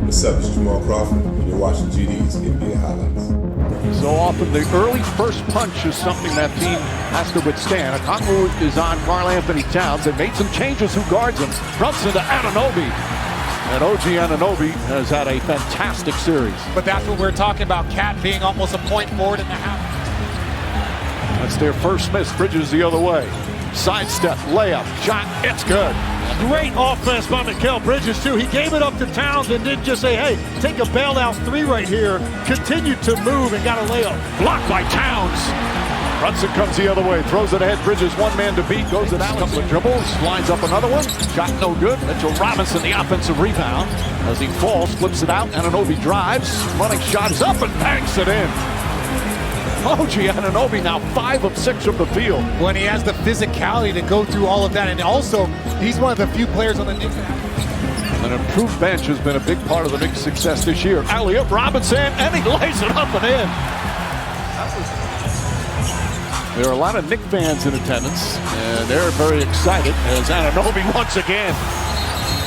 What's up, it's Jamal Crawford, and you're watching GD's NBA highlights. So often the early first punch is something that team has to withstand. Okongwu is on Karl-Anthony Towns. They made some changes who guards him. Brunson to Anunoby. And OG Anunoby has had a fantastic series. But that's what we're talking about, Cat being almost a point forward in the half. That's their first miss. Bridges the other way. Sidestep, layup, shot, it's good. Great offense by Mikal Bridges, too. He gave it up to Towns and didn't just say, hey, take a bailout three right here. Continued to move and got a layup. Blocked by Towns. Brunson comes the other way, throws it ahead. Bridges, one man to beat, goes it out. Couple of dribbles, lines up another one. Shot no good. Mitchell Robinson, the offensive rebound. As he falls, flips it out. Anunoby drives. Running shot is up and banks it in. OG Anunoby now 5 of 6 from the field. When he has the physicality to go through all of that, and also he's one of the few players on the Knicks. An improved bench has been a big part of the Knicks' success this year. Alley-oop, Robinson, and he lays it up and in. There are a lot of Knicks fans in attendance, and they're very excited as Anunoby once again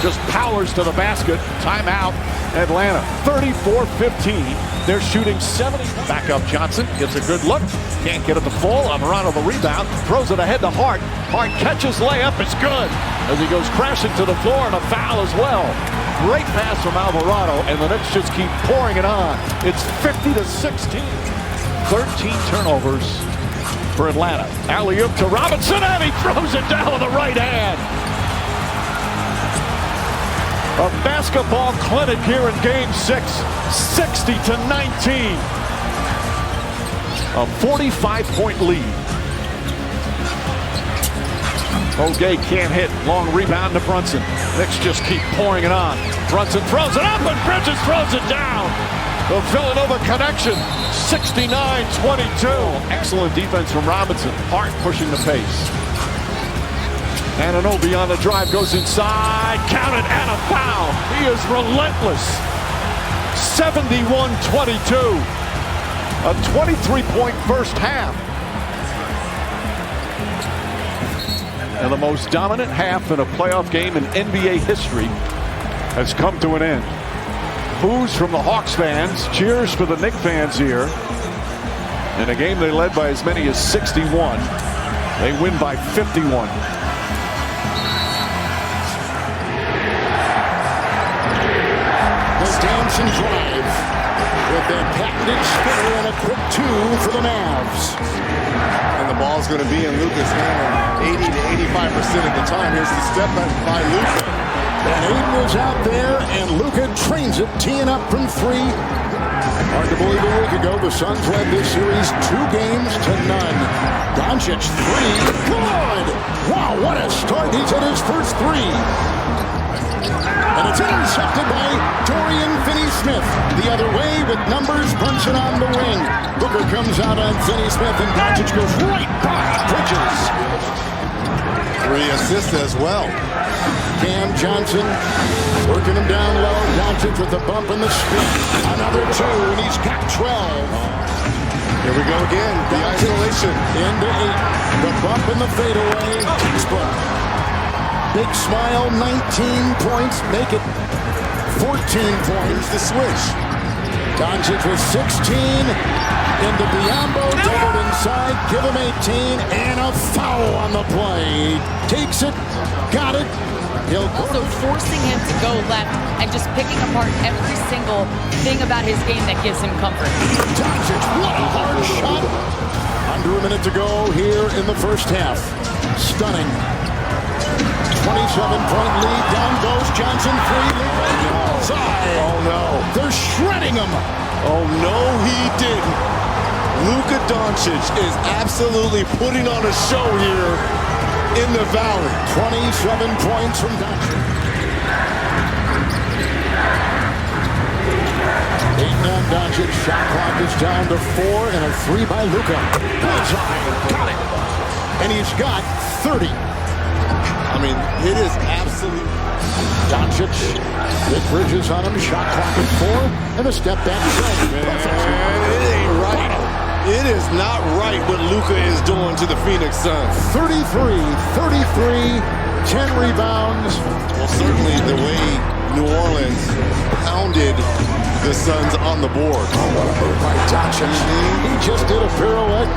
just powers to the basket. Timeout, Atlanta, 34-15. They're shooting 70. Back up Johnson, gets a good look. Can't get it to fall. Alvarado the rebound, throws it ahead to Hart. Hart catches layup, it's good. As he goes crashing to the floor and a foul as well. Great pass from Alvarado, and the Knicks just keep pouring it on. It's 50-16. 13 turnovers for Atlanta. Alley-oop to Robinson, and he throws it down with the right hand. A basketball clinic here in Game 6, 60-19. A 45-point lead. O'Gay can't hit. Long rebound to Brunson. Knicks just keep pouring it on. Brunson throws it up, and Bridges throws it down. The Villanova connection, 69-22. Excellent defense from Robinson. Hart pushing the pace. Anunoby on the drive, goes inside, counted, and a foul. He is relentless. 71-22. A 23-point first half. And the most dominant half in a playoff game in NBA history has come to an end. Boos from the Hawks fans, cheers for the Knicks fans here. In a game they led by as many as 61. They win by 51. Redemption drive with that patented spinner and a quick 2 for the Mavs. And the ball's going to be in Luka's hand 80 to 85% of the time. Here's the step back by Luka. And Aiden is out there, and Luka trains it, teeing up from 3. Hard to believe a week ago the Suns led this series 2 games to none. Doncic 3, good! Wow, what a start! He's hit his first 3. And it's intercepted by Dorian Finney-Smith. The other way with numbers, Brunson on the wing. Booker comes out on Finney-Smith, and Doncic goes right by Bridges. 3 assists as well. Cam Johnson working him down low. Doncic with the bump and the speed. Another 2, and he's got 12. Here we go again. The isolation. Into 8. The bump and the fadeaway. Textbook. Big smile, 19 points, make it 14 points. The switch. Doncic with 16, into Biyombo, doubled inside, give him 18, and a foul on the play. Takes it, got it. He'll go also forcing him to go left and just picking apart every single thing about his game that gives him comfort. Doncic, what a hard shot. Under a minute to go here in the first half. Stunning. 27-point lead, down goes Johnson, 3, outside. Oh no. They're shredding him. Oh no, he didn't. Luka Doncic is absolutely putting on a show here in the Valley. 27 points from Doncic. 8 on Doncic, shot clock is down to 4, and a 3 by Luka. Bullseye, got it. And he's got 30. I mean, it is absolute. Doncic, with Bridges on him, shot clock at 4, and a step back shot. Man, it ain't right. It is not right what Luka is doing to the Phoenix Suns. 33, 10 rebounds. Well, certainly the way New Orleans pounded the Suns on the board. What a move by Doncic. He just did a pirouette,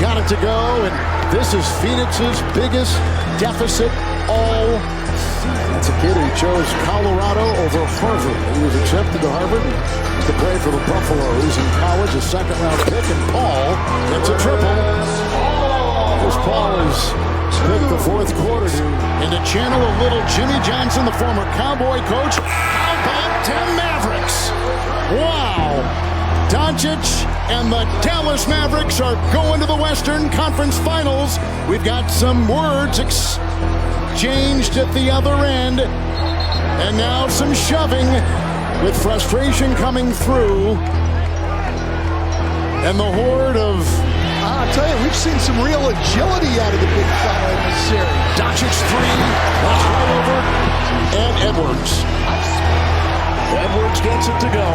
got it to go, and this is Phoenix's biggest deficit all season. That's a kid who chose Colorado over Harvard. He was accepted to Harvard to play for the Buffaloes in college, a second-round pick, and Paul gets a triple. Chris Paul has picked the fourth quarter and to channel a little Jimmy Johnson, the former Cowboy coach. How about 10 Mavericks? Wow. Doncic and the Dallas Mavericks are going to the Western Conference Finals. We've got some words exchanged at the other end. And now some shoving with frustration coming through. And the horde of... I'll tell you, we've seen some real agility out of the big fella in this series. Doncic three, that's right over, and Edwards. Edwards gets it to go.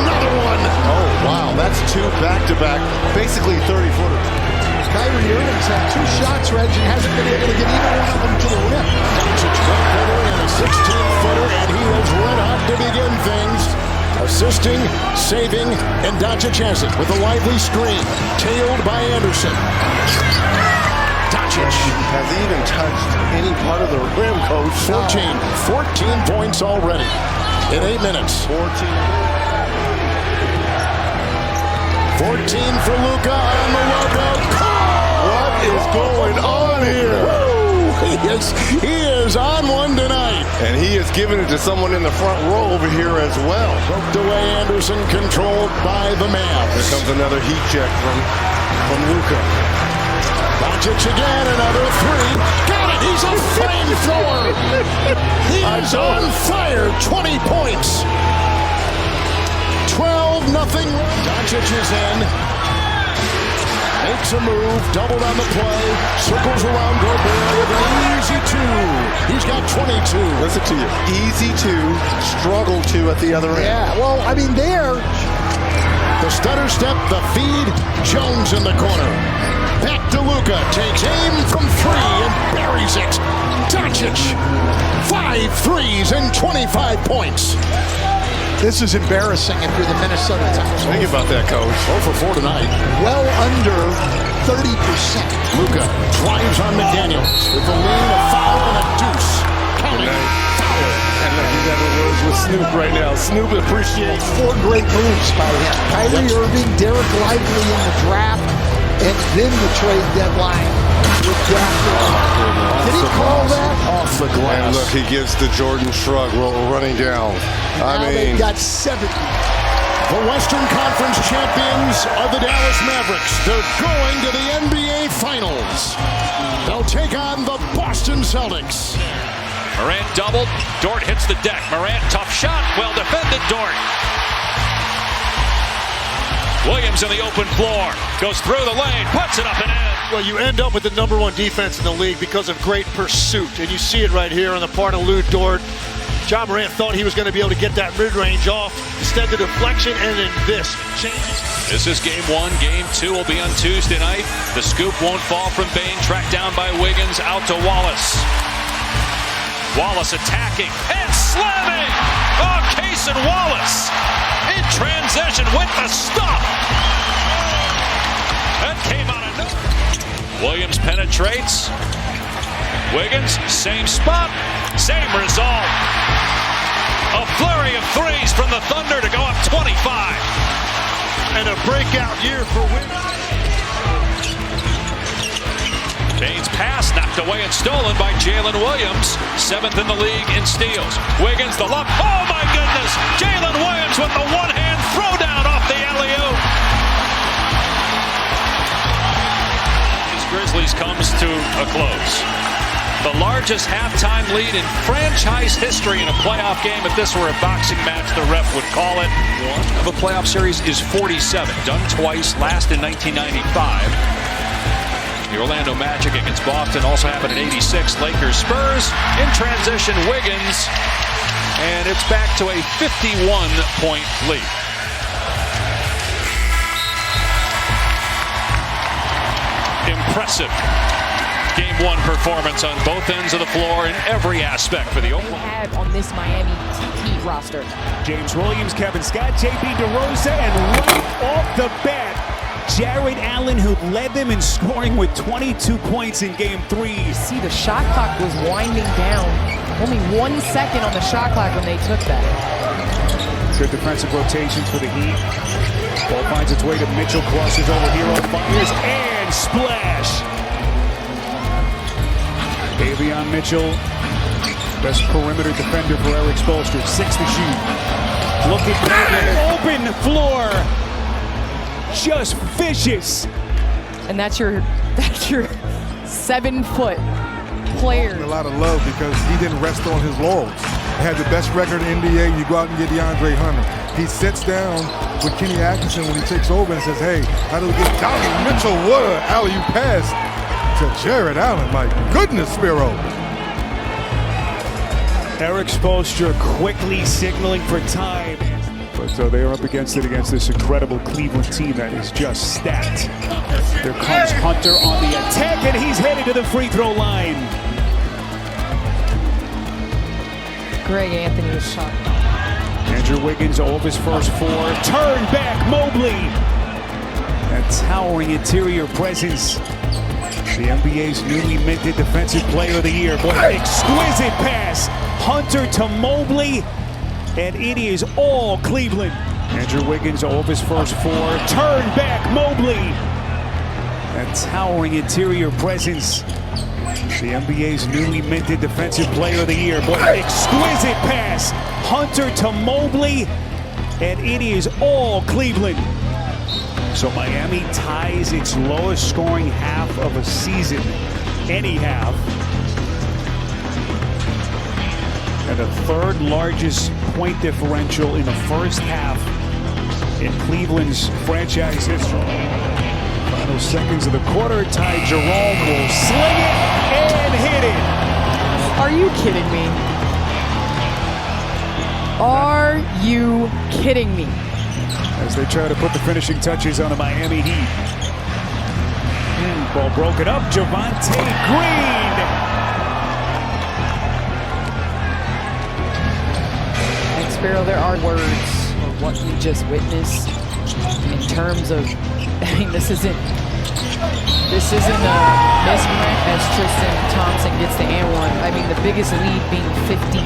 Another one. Oh, wow, that's two back-to-back, basically 30-footers. Kyrie Irving's had 2 shots, Reg, and hasn't been able to get either one of them to the rim. Doncic 1-footer and a 16-footer, and he is red hot to begin things. Assisting, saving, and Doncic has it with a lively screen. Tailed by Anderson. Doncic. Has he even touched any part of the rim, coach? 14 points already in 8 minutes. 14 for Luka on the logo. What is going on here? He is on one tonight. And he is giving it to someone in the front row over here as well. Poked away Anderson, controlled by the Mavs. Here comes another heat check from Luka. Doncic again, another three. Got it, he's a flamethrower. He is on fire, 20 points. 12-0. Doncic is in. Makes a move, doubled on the play, circles around Gobert with an easy two. He's got 22. Listen to you. Easy two, struggle two at the other end. Yeah, well, I mean, there. The stutter step, the feed, Jones in the corner. Back to Luka, takes aim from 3 and buries it. Doncic, 5 threes and 25 points. This is embarrassing if you're the Minnesota Timberwolves. Think about that, coach. 0 for 4 tonight. Well under 30%. Luka drives on McDaniels with the lean, a foul, and a deuce. Counting. Foul. And look, he's having words with Snoop right now. Snoop appreciates 4 great moves by him. Kyrie Irving, Derek Lively in the draft, and then the trade deadline. Did he call that? Off the glass. And look, he gives the Jordan shrug running down. Now they've got 70. The Western Conference champions are the Dallas Mavericks. They're going to the NBA Finals. They'll take on the Boston Celtics. Morant doubled. Dort hits the deck. Morant, tough shot. Well defended, Dort. Williams in the open floor. Goes through the lane. Puts it up and in. Well, you end up with the #1 defense in the league because of great pursuit. And you see it right here on the part of Lou Dort. Ja Morant thought he was going to be able to get that mid-range off. Instead, the deflection, and then this changes. This is game 1. Game 2 will be on Tuesday night. The scoop won't fall from Bane. Tracked down by Wiggins. Out to Wallace. Wallace attacking and slamming. Oh, Case and Wallace in transition with the stop. That came out of nowhere. Williams penetrates. Wiggins, same spot, same result. A flurry of threes from the Thunder to go up 25. And a breakout year for Wiggins. Bane's pass knocked away and stolen by Jalen Williams. 7th in the league in steals. Wiggins the lob. Oh my goodness! Jalen Williams with the one-hand throwdown off the alley-oop. Grizzlies comes to a close. The largest halftime lead in franchise history in a playoff game. If this were a boxing match, the ref would call it. One of a playoff series is 47. Done twice, last in 1995. The Orlando Magic against Boston also happened in 86. Lakers Spurs in transition. Wiggins. And it's back to a 51-point lead. Impressive. Game 1 performance on both ends of the floor in every aspect for the Oklahoma. Have on this Miami Heat roster. James Williams, Kevin Scott, JP DeRosa, and right off the bat, Jared Allen, who led them in scoring with 22 points in Game 3. See, the shot clock was winding down. Only 1 second on the shot clock when they took that. Good defensive rotations for the Heat. Ball finds its way to Mitchell, crosses over Hero, fires, and splash! Davion Mitchell, best perimeter defender for Eric Spoelstra. 6 to shoot. Looking open floor. Just vicious. And that's your 7-foot player. A lot of love because he didn't rest on his laurels. He had the best record in the NBA. You go out and get DeAndre Hunter. He sits down with Kenny Atkinson when he takes over and says, hey, how do we get Donovan Mitchell? What an alley-oop pass to Jared Allen. My goodness, Spiro. Eric Spoelstra quickly signaling for time. But they are up against this incredible Cleveland team that is just stacked. There comes Hunter on the attack, and he's headed to the free throw line. Greg Anthony was shot. Andrew Wiggins, all of his first 4. Turn back, Mobley. That towering interior presence. The NBA's newly minted Defensive Player of the Year. Boy, exquisite pass. Hunter to Mobley. And it is all Cleveland. Andrew Wiggins, all of his first 4. Turn back, Mobley. That towering interior presence. The NBA's newly minted Defensive Player of the Year. Boy, exquisite pass. Hunter to Mobley. And it is all Cleveland. So Miami ties its lowest scoring half of a season. Any half. And the 3rd largest point differential in the first half in Cleveland's franchise history. Final seconds of the quarter, Ty Jerome will sling it and hit it. Are you kidding me? Are you kidding me? As they try to put the finishing touches on the Miami Heat. Ball broken up, Javonte Green. Spiro, there are words of what we just witnessed in terms of, I mean, this isn't a misprint as Tristan Thompson gets the and one. I mean, the biggest lead being 59.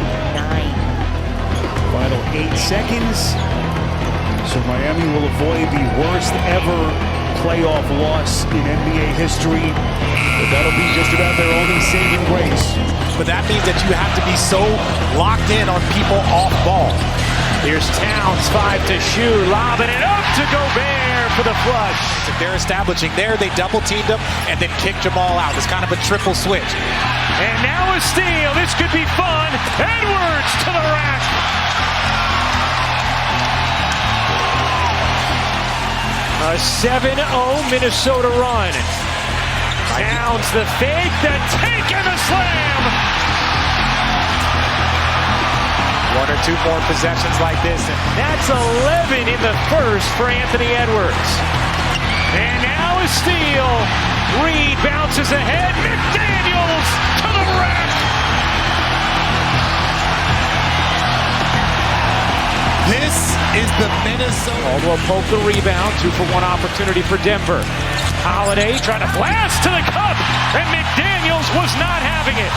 Final 8 seconds. So Miami will avoid the worst ever playoff loss in NBA history. But that'll be just about their only saving grace. But that means that you have to be so locked in on people off ball. Here's Towns, 5 to shoot, lobbing it up to Gobert for the flush. If they're establishing there, they double teamed him and then kicked Jamal out. It's kind of a triple switch. And now a steal. This could be fun. Edwards to the rack. A 7-0 Minnesota run. Towns the fake, the take, and the slam. 1 or 2 more possessions like this. And that's 11 in the first for Anthony Edwards. And now a steal. Reed bounces ahead. McDaniels to the rack. This is the Minnesota. Caldwell poked the rebound. 2-for-1 opportunity for Denver. Holiday trying to blast to the cup, and McDaniels was not having it.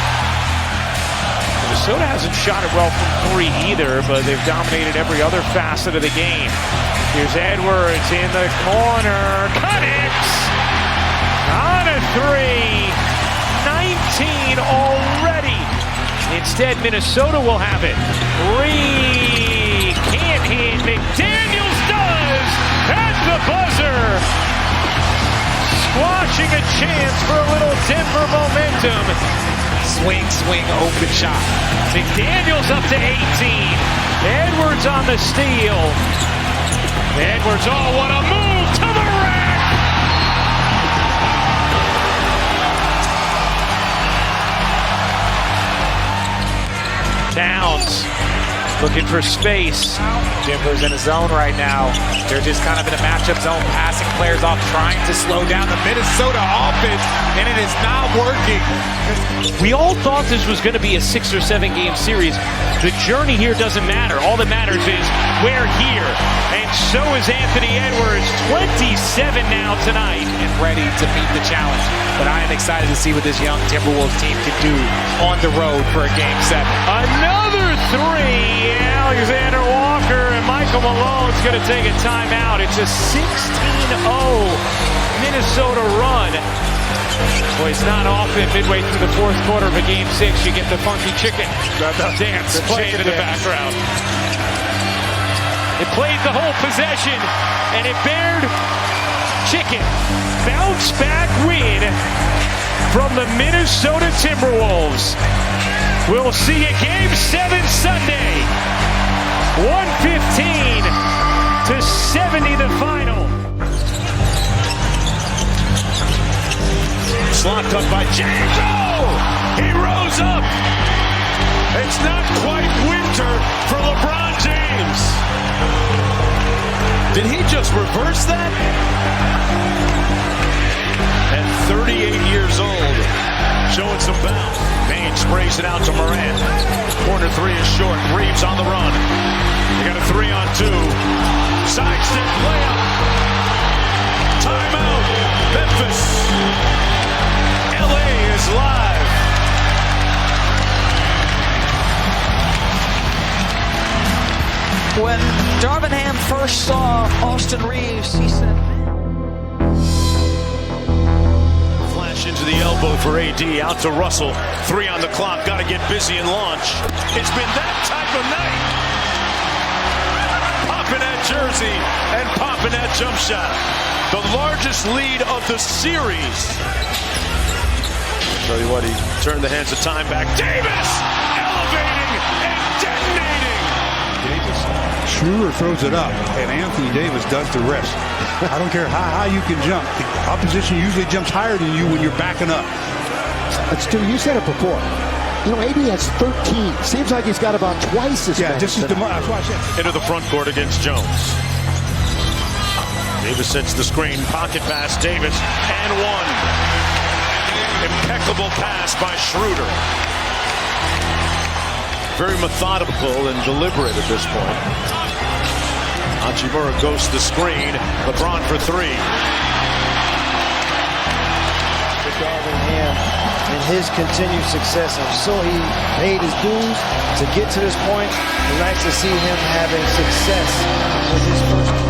Minnesota hasn't shot it well from 3 either, but they've dominated every other facet of the game. Here's Edwards in the corner, connects on a 3, 19 already. Instead, Minnesota will have it. Reed can't hit, McDaniels does at the buzzer. Squashing a chance for a little Denver momentum. Swing, open shot. McDaniels up to 18. Edwards on the steal. Edwards, oh, what a move to the rack. Towns looking for space. Denver's in a zone right now. They're just kind of in a matchup zone, passing players off, trying to slow down the Minnesota offense, and it is not working. We all thought this was going to be a 6 or 7 game series. The journey here doesn't matter. All that matters is we're here. And so is Anthony Edwards, 27 now tonight. And ready to meet the challenge. But I am excited to see what this young Timberwolves team can do on the road for a Game 7. Another three. Alexander Walker and Michael Malone's going to take a timeout. It's a 16-0 Minnesota run. Boy, it's not often midway through the fourth quarter of a Game 6 you get the funky chicken dance playing in the background. It played the whole possession, and it bared chicken. Bounce back win from the Minnesota Timberwolves. We'll see you Game 7 Sunday. 115 to 70 the final. Slot cut by James. Oh! He rose up. It's not quite winter for LeBron James. Did he just reverse that? At 38 years old, showing some bounce. Payne sprays it out to Morant. Corner three is short. Reeves on the run. They got a 3-on-2. Sidestep layup. Timeout. Memphis. LA is live. When Darvingham first saw Austin Reeves, he said, Flash into the elbow for AD, out to Russell. 3 on the clock, got to get busy and launch. It's been that type of night. Popping that jersey and popping that jump shot. The largest lead of the series. Tell you what, he turned the hands of time back. Davis elevating and detonating. Davis, Schroeder throws it up, and Anthony Davis does the rest. I don't care how high you can jump. The opposition usually jumps higher than you when you're backing up. That's true. You said it before. You know, AD has 13. Seems like he's got about twice as many. This is that's why I said. Into the front court against Jones. Davis sets the screen, pocket pass, Davis, and one. Impeccable pass by Schroeder. Very methodical and deliberate at this point. Hachimura goes to the screen. LeBron for 3. Darvingham and his continued success. I'm sure he paid his dues to get to this point. It's nice to see him having success with his first